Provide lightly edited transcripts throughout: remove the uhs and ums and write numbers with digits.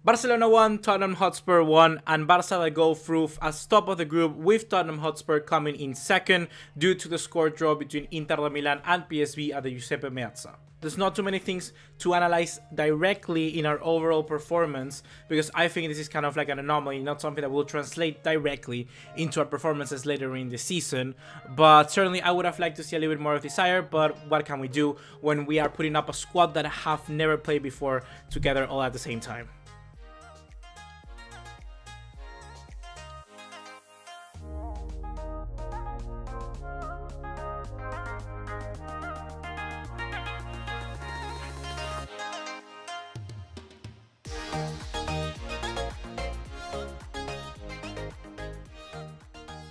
Barcelona won, Tottenham Hotspur won, and Barca go through as top of the group with Tottenham Hotspur coming in second due to the score draw between Inter de Milan and PSV at the Giuseppe Meazza. There's not too many things to analyze directly in our overall performance because I think this is kind of like an anomaly, not something that will translate directly into our performances later in the season. But certainly I would have liked to see a little bit more of desire, but what can we do when we are putting up a squad that have never played before together all at the same time?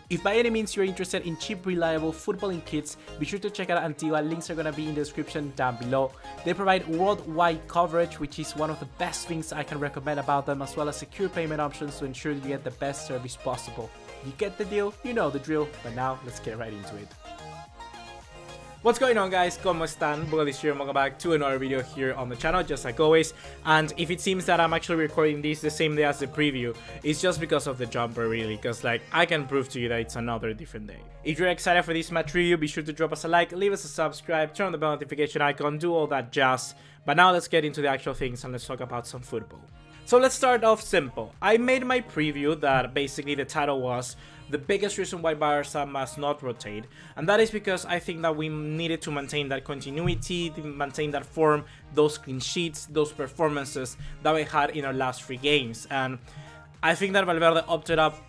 If by any means you're interested in cheap, reliable footballing kits, be sure to check out Antigua. Links are gonna be in the description down below. They provide worldwide coverage, which is one of the best things I can recommend about them, as well as secure payment options to ensure you get the best service possible. You get the deal, you know the drill, but now let's get right into it. What's going on, guys? ¿Cómo están? BugaLuis here, welcome back to another video here on the channel, just like always. And if it seems that I'm actually recording this the same day as the preview, it's just because of the jumper, really, because like I can prove to you that it's another different day. If you're excited for this match review, be sure to drop us a like, leave us a subscribe, turn on the bell notification icon, do all that jazz. But now let's get into the actual things and let's talk about some football. So let's start off simple. I made my preview that basically the title was the biggest reason why Barca must not rotate, and that is because I think that we needed to maintain that continuity, to maintain that form, those clean sheets, those performances that we had in our last 3 games. And I think that Valverde opted up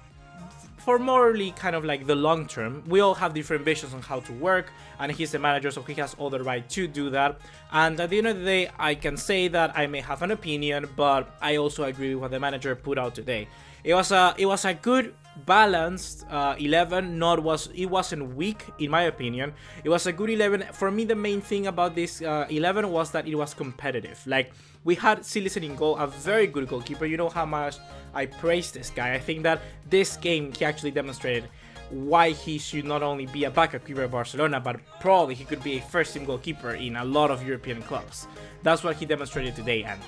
for morally kind of like the long term. We all have different visions on how to work, and he's the manager, so he has all the right to do that. And at the end of the day, I can say that I may have an opinion, but I also agree with what the manager put out today. It was a good balanced 11. It wasn't weak in my opinion. It was a good 11. For me, the main thing about this 11 was that it was competitive. Like, we had Silicen in goal, a very good goalkeeper. You know how much I praise this guy. I think that this game he actually demonstrated why he should not only be a backup keeper at Barcelona, but probably he could be a first team goalkeeper in a lot of European clubs. That's what he demonstrated today, and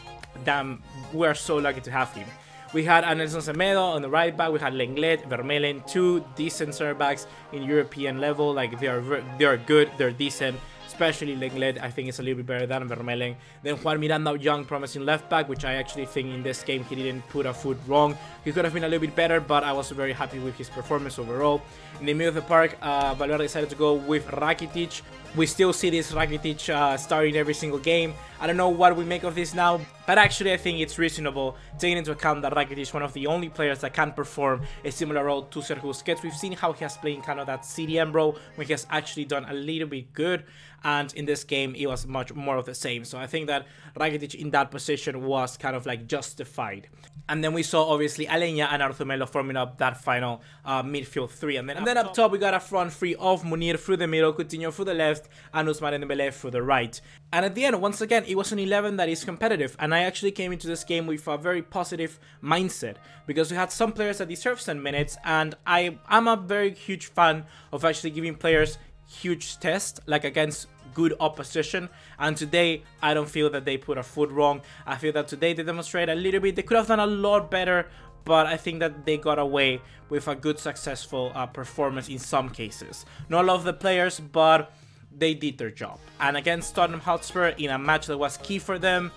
damn, we're so lucky to have him. We had Nelson Semedo on the right back. We had Lenglet, Vermeulen, 2 decent center backs in European level. Like, they are good, they're decent. Especially Lenglet, I think it's a little bit better than Vermeulen. Then Juan Miranda, young, promising left back, which I actually think in this game he didn't put a foot wrong. He could have been a little bit better, but I was very happy with his performance overall. In the middle of the park, Valverde decided to go with Rakitic. We still see this Rakitic starting every single game. I don't know what we make of this now, but actually I think it's reasonable, taking into account that Rakitic is one of the only players that can perform a similar role to Sergio Busquets. We've seen how he has played in kind of that CDM role, when he has actually done a little bit good, and in this game it was much more of the same. So I think that Rakitic in that position was kind of like justified. And then we saw obviously Aleñá and Arthur Melo forming up that final midfield 3. And then up top we got a front 3 of Munir through the middle, Coutinho through the left, and Ousmane Dembele through the right. And at the end, once again, it was an 11 that is competitive, and I actually came into this game with a very positive mindset, because we had some players that deserve some minutes, and I'm a very huge fan of actually giving players huge tests, like against good opposition. And today I don't feel that they put a foot wrong. I feel that today they demonstrated a little bit. They could have done a lot better, but I think that they got away with a good, successful performance in some cases. Not all of the players, but they did their job. And against Tottenham Hotspur, in a match that was key for them,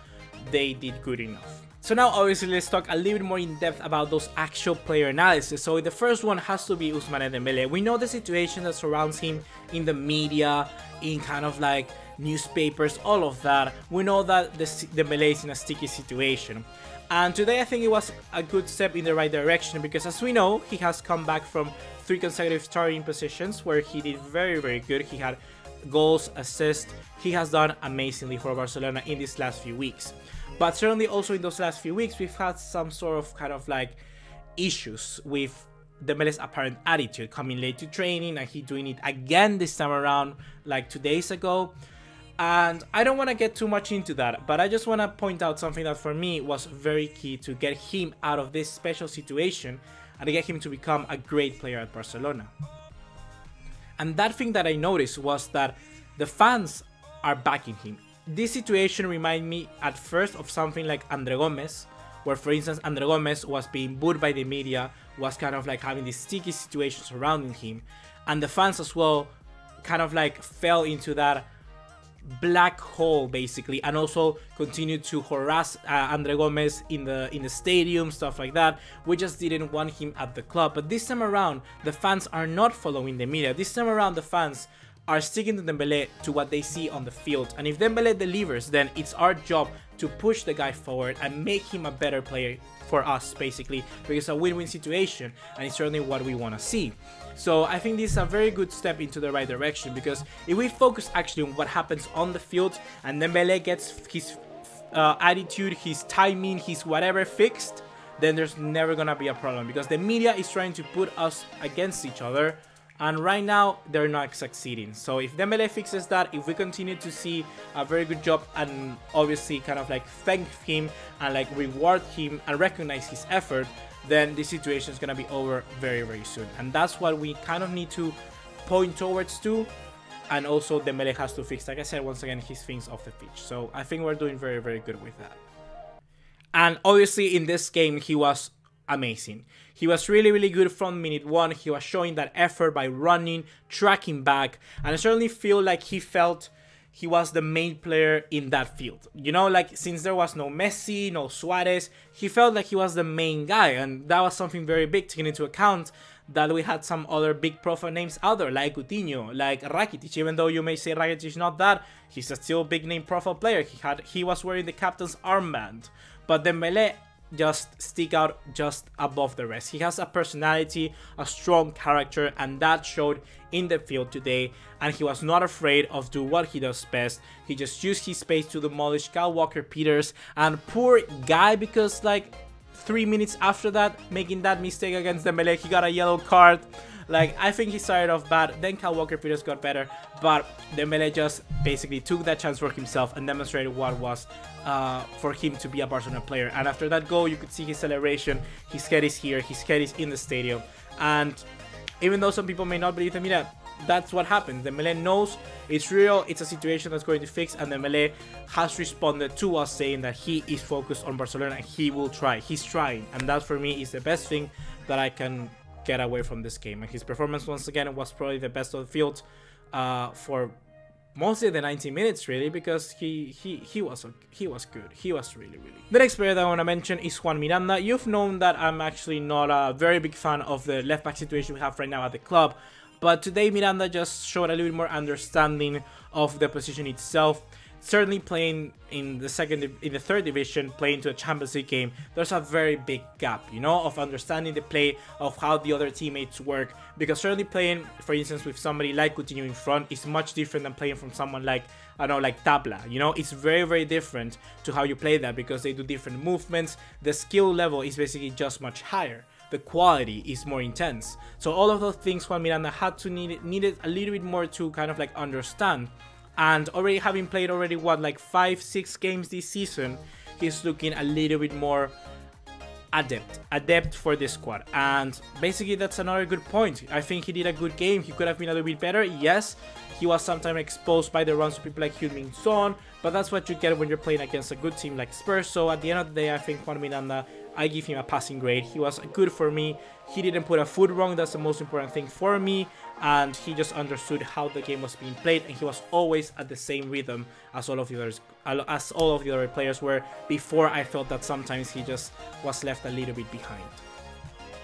they did good enough. So now obviously let's talk a little bit more in depth about those actual player analysis. So the first one has to be Ousmane Dembele. We know the situation that surrounds him in the media, in kind of like newspapers, all of that. We know that Dembele is in a sticky situation. And today I think it was a good step in the right direction, because as we know, he has come back from 3 consecutive starting positions where he did very, very good. He had goals, assists. He has done amazingly for Barcelona in these last few weeks. But certainly also in those last few weeks, we've had some sort of kind of like issues with Dembele's apparent attitude, coming late to training, and he doing it again this time around like 2 days ago. And I don't want to get too much into that, but I just want to point out something that for me was very key to get him out of this special situation and to get him to become a great player at Barcelona. And that thing that I noticed was that the fans are backing him. This situation reminded me at first of something like Andre Gomez, where, for instance, Andre Gomez was being booed by the media, was kind of like having these sticky situations surrounding him, and the fans as well kind of like fell into that black hole basically, and also continued to harass Andre Gomez in the stadium, stuff like that. We just didn't want him at the club. But this time around, the fans are not following the media. This time around, the fans are sticking to Dembele, to what they see on the field. And if Dembele delivers, then it's our job to push the guy forward and make him a better player for us, basically, because it's a win-win situation, and it's certainly what we want to see. So I think this is a very good step into the right direction, because if we focus actually on what happens on the field, and Dembele gets his attitude, his timing, his whatever fixed, then there's never gonna be a problem, because the media is trying to put us against each other, and right now they're not succeeding. So if Dembele fixes that, if we continue to see a very good job, and obviously kind of like thank him and like reward him and recognize his effort, then this situation is gonna be over very, very soon. And that's what we kind of need to point towards to. And also Dembele has to fix, like I said, once again, his things off the pitch. So I think we're doing very, very good with that. And obviously in this game, he was amazing. He was really, really good from minute one. He was showing that effort by running, tracking back, and I certainly feel like he felt he was the main player in that field. You know, like, since there was no Messi, no Suarez, he felt like he was the main guy, and that was something very big, taking into account that we had some other big profile names out there, like Coutinho, like Rakitic. Even though you may say Rakitic is not that, he's a still big name profile player. He was wearing the captain's armband, but Dembele just stick out just above the rest. He has a personality, a strong character, and that showed in the field today, and he was not afraid of do what he does best. He just used his space to demolish Kyle Walker-Peters, and poor guy, because like 3 minutes after that, making that mistake against Dembele, he got a yellow card. Like, I think he started off bad, then Kyle Walker-Peters got better, but Dembele just basically took that chance for himself and demonstrated what was for him to be a Barcelona player. And after that goal, you could see his celebration. His head is here, his head is in the stadium. And even though some people may not believe the media, that's what happens. Dembele knows it's real, it's a situation that's going to fix, and Dembele has responded to us saying that he is focused on Barcelona and he will try. He's trying, and that for me is the best thing that I can get away from this game. And his performance once again was probably the best of the field for mostly the 90 minutes, really, because he was good. He was really, really. The next player that I want to mention is Juan Miranda. You've known that I'm actually not a very big fan of the left back situation we have right now at the club, but today Miranda just showed a little bit more understanding of the position itself. Certainly playing in the third division, playing to a Champions League game, there's a very big gap, you know, of understanding the play, of how the other teammates work. Because certainly playing, for instance, with somebody like Coutinho in front is much different than playing from someone like, I don't know, like Tabla. You know, it's very, very different to how you play that, because they do different movements. The skill level is basically just much higher. The quality is more intense. So all of those things Juan Miranda had to needed a little bit more to kind of like understand. And already having played what, like 5-6 games this season, he's looking a little bit more adept for this squad. And basically that's another good point. I think he did a good game. He could have been a little bit better. Yes, he was sometimes exposed by the runs of people like Heung-min Son, but that's what you get when you're playing against a good team like Spurs. So at the end of the day, I think Juan Miranda, I give him a passing grade. He was good for me. He didn't put a foot wrong. That's the most important thing for me. And he just understood how the game was being played, and he was always at the same rhythm as all of the other players were. Before, I felt that sometimes he just was left a little bit behind.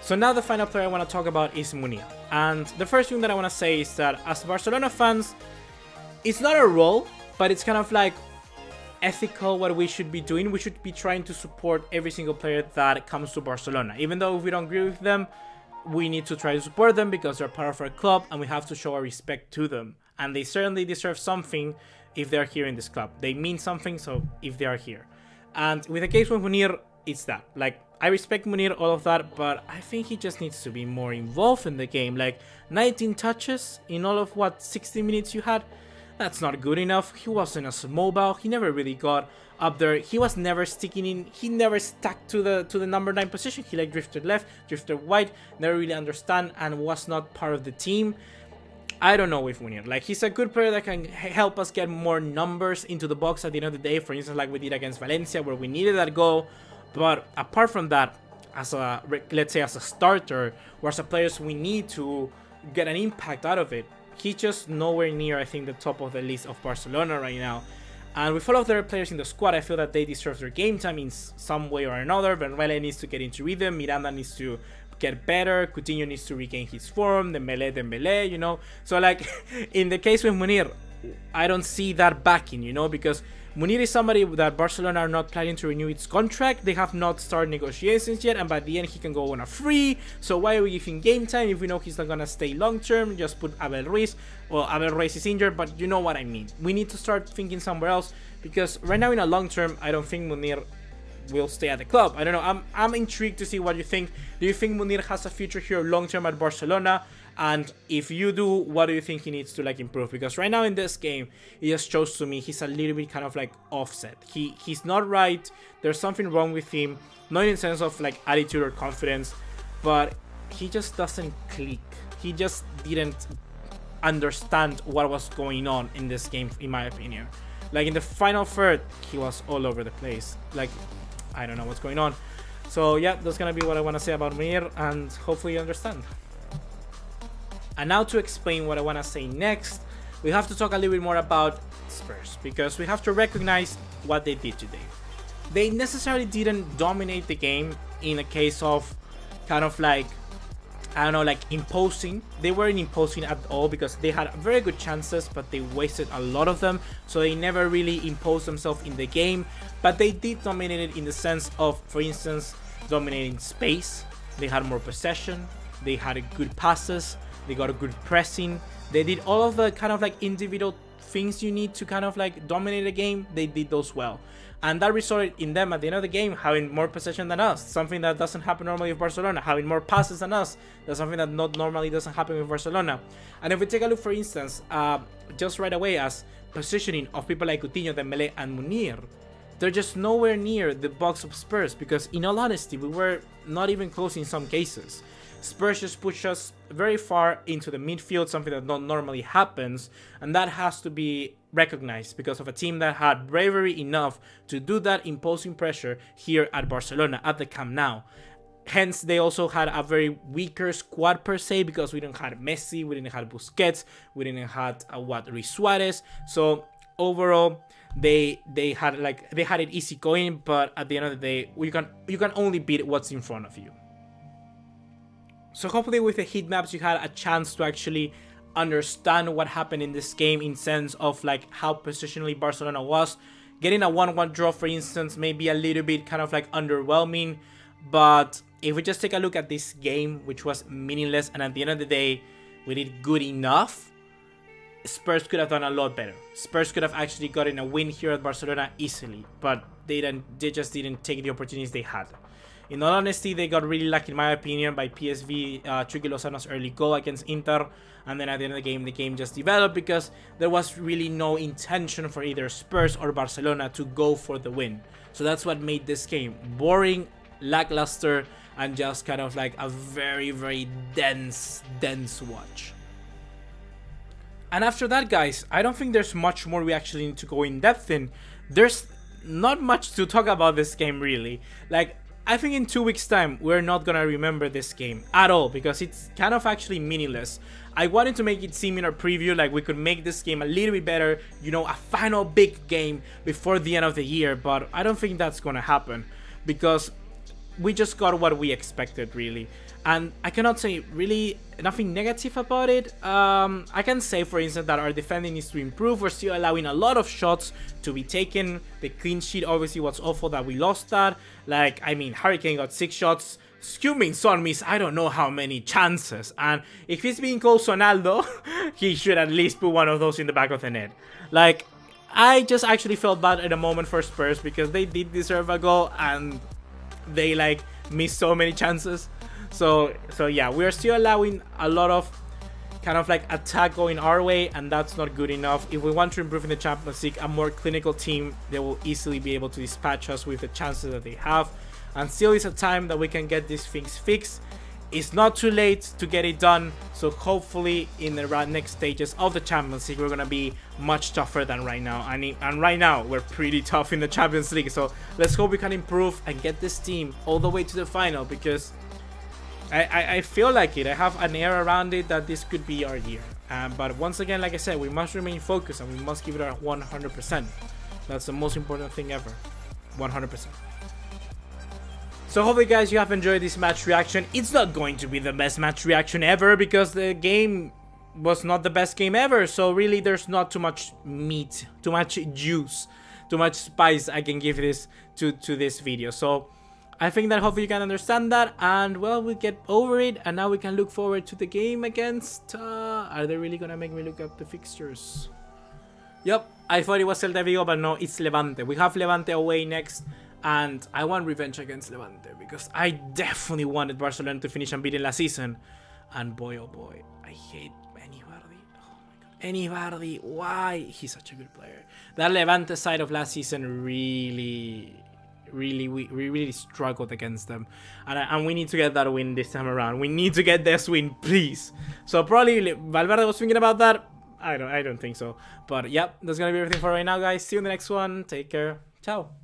So now the final player I want to talk about is Munir. And the first thing that I want to say is that as Barcelona fans, it's not a role, but it's kind of like ethical what we should be doing. We should be trying to support every single player that comes to Barcelona. Even though if we don't agree with them, we need to try to support them because they're part of our club, and we have to show our respect to them. And they certainly deserve something if they're here in this club. They mean something, so if they are here. And with the case with Munir, it's that. Like, I respect Munir, all of that, but I think he just needs to be more involved in the game. Like, 19 touches in all of, 60 minutes you had? That's not good enough. He wasn't as mobile. He never really got up there. He was never sticking in. He never stuck to the number 9 position. He like drifted left, drifted right, never really understand, and was not part of the team. I don't know with Munir. Like, he's a good player that can help us get more numbers into the box at the end of the day. For instance, like we did against Valencia, where we needed that goal. But apart from that, as a, let's say as a starter or as a players we need to get an impact out of it, he's just nowhere near, I think, the top of the list of Barcelona right now. And with all of their players in the squad, I feel that they deserve their game time in some way or another. Dembele needs to get into rhythm, Miranda needs to get better, Coutinho needs to regain his form, Dembele, you know. So like in the case with Munir, I don't see that backing, you know, because Munir is somebody that Barcelona are not planning to renew its contract. They have not started negotiations yet, and by the end he can go on a free. So why are we giving game time if we know he's not gonna stay long term? Just put Abel Ruiz. Well, Abel Ruiz is injured, but you know what I mean. We need to start thinking somewhere else, because right now in a long term, I don't think Munir will stay at the club. I don't know. I'm intrigued to see what you think. Do you think Munir has a future here long term at Barcelona? And if you do, what do you think he needs to like improve? Because right now in this game, it just shows to me he's a little bit kind of like offset. He's not right. There's something wrong with him, not in the sense of like attitude or confidence, but he just doesn't click. He just didn't understand what was going on in this game, in my opinion. Like in the final third, he was all over the place. Like, I don't know what's going on. So yeah, that's gonna be what I want to say about Munir, and hopefully you understand. And now to explain what I want to say next, we have to talk a little bit more about Spurs, because we have to recognize what they did today. They necessarily didn't dominate the game in a case of kind of like, I don't know, like imposing. They weren't imposing at all, because they had very good chances, but they wasted a lot of them. So they never really imposed themselves in the game, but they did dominate it in the sense of, for instance, dominating space. They had more possession, they had good passes, they got a good pressing, they did all of the kind of like individual things you need to kind of like dominate a game. They did those well, and that resulted in them at the end of the game having more possession than us, something that doesn't happen normally with Barcelona, having more passes than us. That's something that not normally doesn't happen with Barcelona. And if we take a look, for instance, just right away as positioning of people like Coutinho, Dembele and Munir, they're just nowhere near the box of Spurs, because in all honesty, we were not even close in some cases. Spurs just push us very far into the midfield, something that not normally happens, and that has to be recognized because of a team that had bravery enough to do that, imposing pressure here at Barcelona, at the Camp Nou. Hence, they also had a very weaker squad per se, because we didn't have Messi, we didn't have Busquets, we didn't have Luis Suarez. So overall, they had it easy going, but at the end of the day, you can only beat what's in front of you. So hopefully with the heat maps, you had a chance to actually understand what happened in this game, in sense of like how positionally Barcelona was. Getting a 1-1 draw, for instance, may be a little bit kind of like underwhelming, but if we just take a look at this game, which was meaningless, and at the end of the day, we did good enough, Spurs could have done a lot better. Spurs could have actually gotten a win here at Barcelona easily, but they just didn't take the opportunities they had. In all honesty, they got really lucky, in my opinion, by PSV, Chucky Lozano's early goal against Inter. And then at the end of the game just developed, because there was really no intention for either Spurs or Barcelona to go for the win. So that's what made this game boring, lackluster, and just kind of like a very, very dense watch. And after that, guys, I don't think there's much more we actually need to go in depth in. There's not much to talk about this game, really. Like, I think in 2 weeks time, we're not gonna remember this game at all, because it's kind of actually meaningless. I wanted to make it seem in our preview like we could make this game a little bit better, you know, a final big game before the end of the year, but I don't think that's gonna happen, because we just got what we expected, really. And I cannot say really nothing negative about it. I can say, for instance, that our defending needs to improve. We're still allowing a lot of shots to be taken. The clean sheet obviously was awful that we lost that. Like, I mean, Harry Kane got 6 shots. Heung-min Son missed I don't know how many chances. And if he's being called Sonaldo, he should at least put one of those in the back of the net. Like, I just actually felt bad at the moment for Spurs, because they did deserve a goal and they like missed so many chances. So yeah, we're still allowing a lot of kind of like attack going our way, and that's not good enough. If we want to improve in the Champions League, a more clinical team, they will easily be able to dispatch us with the chances that they have. And still is a time that we can get these things fixed. it's not too late to get it done. So hopefully in the next stages of the Champions League, we're going to be much tougher than right now. And right now, we're pretty tough in the Champions League. So let's hope we can improve and get this team all the way to the final, because I feel like it. I have an air around it that this could be our year. But once again, like I said, we must remain focused and we must give it our 100%. That's the most important thing ever. 100%. So hopefully guys, you have enjoyed this match reaction. It's not going to be the best match reaction ever, because the game was not the best game ever. So really there's not too much meat, too much juice, too much spice I can give this to this video. So I think that hopefully you can understand that, and well, we get over it, and now we can look forward to the game against are they really gonna make me look up the fixtures? Yep, I thought it was Celta Vigo, but no, it's Levante. We have Levante away next, and I want revenge against Levante, because I definitely wanted Barcelona to finish unbeaten last season, and boy oh boy, I hate Vardy. Oh my god, Vardy, why? He's such a good player. That Levante side of last season we really struggled against them, and we need to get that win this time around. We need to get this win, please. So probably Valverde was thinking about that. I don't think so, but yep, that's gonna be everything for right now, guys. See you in the next one. Take care. Ciao.